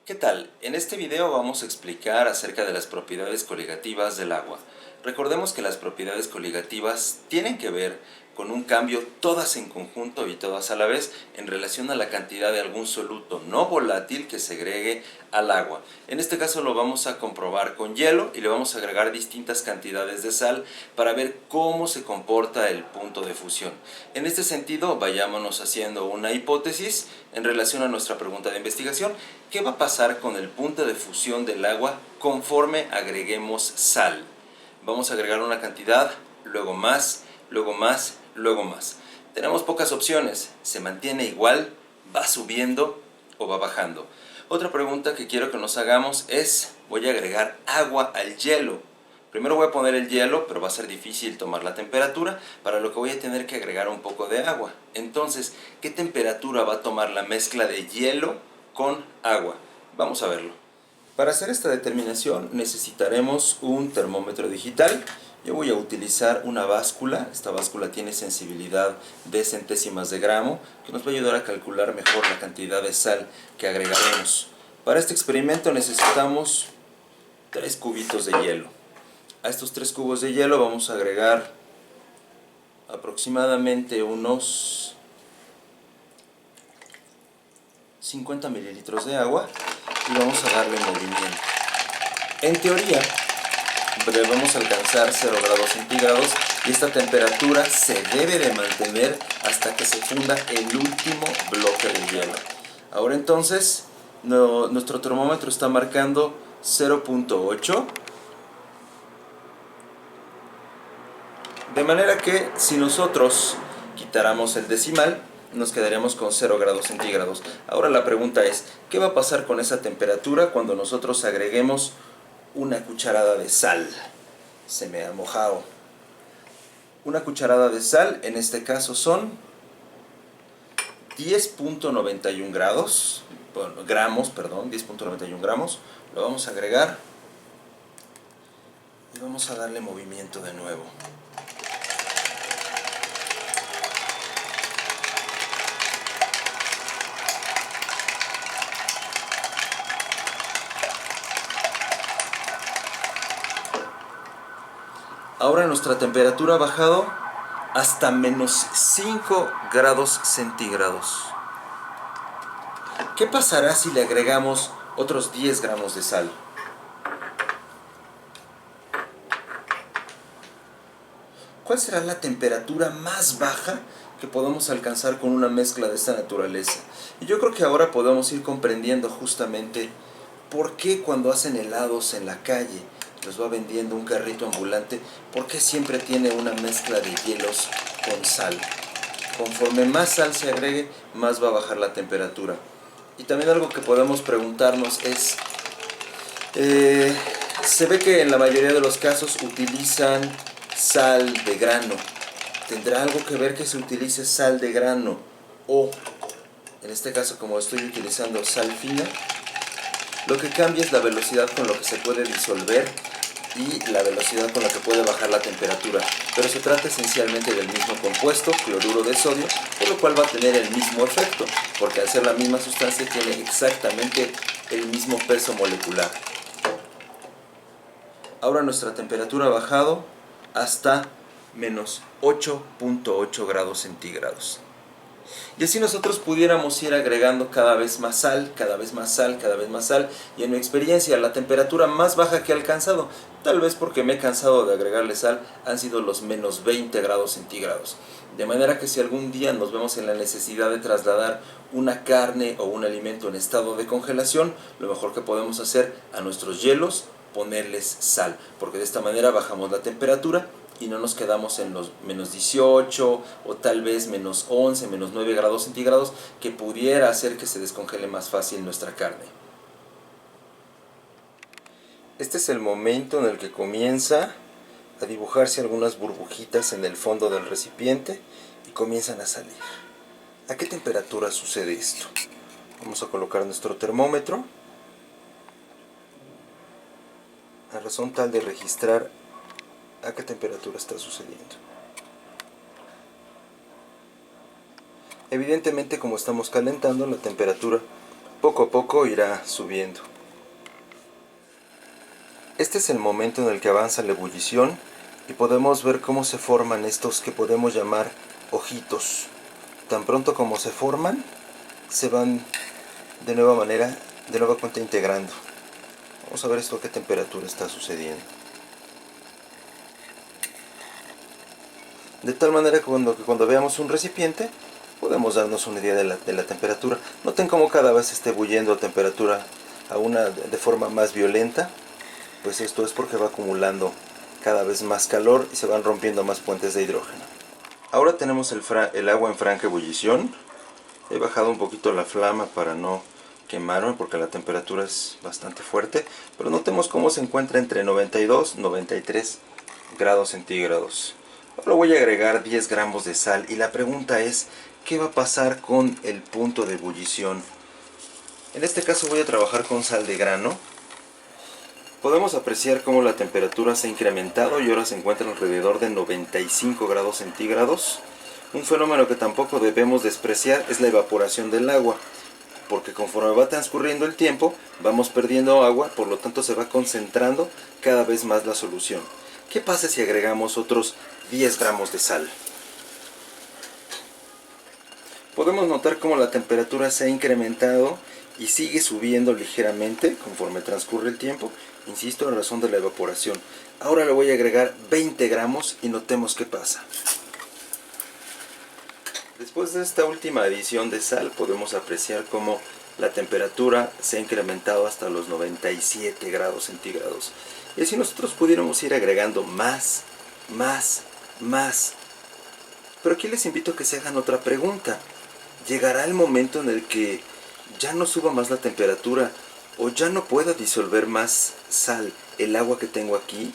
¿Qué tal? En este video vamos a explicar acerca de las propiedades coligativas del agua. Recordemos que las propiedades coligativas tienen que ver con un cambio todas en conjunto y todas a la vez en relación a la cantidad de algún soluto no volátil que se agregue al agua. En este caso lo vamos a comprobar con hielo y le vamos a agregar distintas cantidades de sal para ver cómo se comporta el punto de fusión. En este sentido, vayámonos haciendo una hipótesis en relación a nuestra pregunta de investigación. ¿Qué va a pasar con el punto de fusión del agua conforme agreguemos sal? Vamos a agregar una cantidad, luego más, luego más, luego más. Tenemos pocas opciones, se mantiene igual, va subiendo o va bajando. Otra pregunta que quiero que nos hagamos es, voy a agregar agua al hielo. Primero voy a poner el hielo, pero va a ser difícil tomar la temperatura, para lo que voy a tener que agregar un poco de agua. Entonces, ¿qué temperatura va a tomar la mezcla de hielo con agua? Vamos a verlo. Para hacer esta determinación necesitaremos un termómetro digital. Yo voy a utilizar una báscula. Esta báscula tiene sensibilidad de centésimas de gramo, que nos va a ayudar a calcular mejor la cantidad de sal que agregaremos. Para este experimento necesitamos 3 cubitos de hielo. A estos 3 cubos de hielo vamos a agregar aproximadamente unos 50 mililitros de agua y vamos a darle movimiento. En teoría debemos alcanzar 0 grados centígrados y esta temperatura se debe de mantener hasta que se funda el último bloque de hielo. Ahora entonces nuestro termómetro está marcando 0.8, de manera que si nosotros quitáramos el decimal nos quedaríamos con 0 grados centígrados. Ahora la pregunta es, ¿qué va a pasar con esa temperatura cuando nosotros agreguemos una cucharada de sal? Se me ha mojado. Una cucharada de sal, en este caso son 10.91 grados, bueno, gramos, perdón, 10.91 gramos. Lo vamos a agregar y vamos a darle movimiento de nuevo. Ahora nuestra temperatura ha bajado hasta menos 5 grados centígrados. ¿Qué pasará si le agregamos otros 10 gramos de sal? ¿Cuál será la temperatura más baja que podemos alcanzar con una mezcla de esta naturaleza? Y yo creo que ahora podemos ir comprendiendo justamente por qué cuando hacen helados en la calle, los va vendiendo un carrito ambulante, por qué siempre tiene una mezcla de hielos con sal. Conforme más sal se agregue, más va a bajar la temperatura. Y también algo que podemos preguntarnos es, se ve que en la mayoría de los casos utilizan sal de grano. ¿Tendrá algo que ver que se utilice sal de grano? O, en este caso, como estoy utilizando sal fina, lo que cambia es la velocidad con la que se puede disolver y la velocidad con la que puede bajar la temperatura. Pero se trata esencialmente del mismo compuesto, cloruro de sodio, por lo cual va a tener el mismo efecto, porque al ser la misma sustancia tiene exactamente el mismo peso molecular. Ahora nuestra temperatura ha bajado hasta menos 8.8 grados centígrados. Y así nosotros pudiéramos ir agregando cada vez más sal, cada vez más sal, cada vez más sal. Y en mi experiencia, la temperatura más baja que he alcanzado, tal vez porque me he cansado de agregarle sal, han sido los menos 20 grados centígrados. De manera que si algún día nos vemos en la necesidad de trasladar una carne o un alimento en estado de congelación, lo mejor que podemos hacer a nuestros hielos, ponerles sal, porque de esta manera bajamos la temperatura y no nos quedamos en los menos 18 o tal vez menos 11, menos 9 grados centígrados, que pudiera hacer que se descongele más fácil nuestra carne. Este es el momento en el que comienza a dibujarse algunas burbujitas en el fondo del recipiente y comienzan a salir. ¿A qué temperatura sucede esto? Vamos a colocar nuestro termómetro a razón tal de registrar a qué temperatura está sucediendo. Evidentemente, como estamos calentando, la temperatura poco a poco irá subiendo. Este es el momento en el que avanza la ebullición y podemos ver cómo se forman estos que podemos llamar ojitos. Tan pronto como se forman, se van de nueva cuenta integrando. Vamos a ver esto a qué temperatura está sucediendo. De tal manera que cuando veamos un recipiente, podemos darnos una idea de la temperatura. Noten cómo cada vez está ebulliendo a temperatura de forma más violenta. Pues esto es porque va acumulando cada vez más calor y se van rompiendo más puentes de hidrógeno. Ahora tenemos el agua en franca ebullición. He bajado un poquito la flama para no quemarme porque la temperatura es bastante fuerte, pero notemos cómo se encuentra entre 92 y 93 grados centígrados. Ahora voy a agregar 10 gramos de sal y la pregunta es, ¿qué va a pasar con el punto de ebullición? En este caso voy a trabajar con sal de grano. Podemos apreciar cómo la temperatura se ha incrementado y ahora se encuentra alrededor de 95 grados centígrados. Un fenómeno que tampoco debemos despreciar es la evaporación del agua, porque conforme va transcurriendo el tiempo vamos perdiendo agua, por lo tanto se va concentrando cada vez más la solución. ¿Qué pasa si agregamos otros 10 gramos de sal? Podemos notar cómo la temperatura se ha incrementado y sigue subiendo ligeramente conforme transcurre el tiempo, insisto, en razón de la evaporación. Ahora le voy a agregar 20 gramos y notemos qué pasa. Después de esta última adición de sal podemos apreciar cómo la temperatura se ha incrementado hasta los 97 grados centígrados. Y así nosotros pudiéramos ir agregando más. Pero aquí les invito a que se hagan otra pregunta. ¿Llegará el momento en el que ya no suba más la temperatura o ya no pueda disolver más sal el agua que tengo aquí?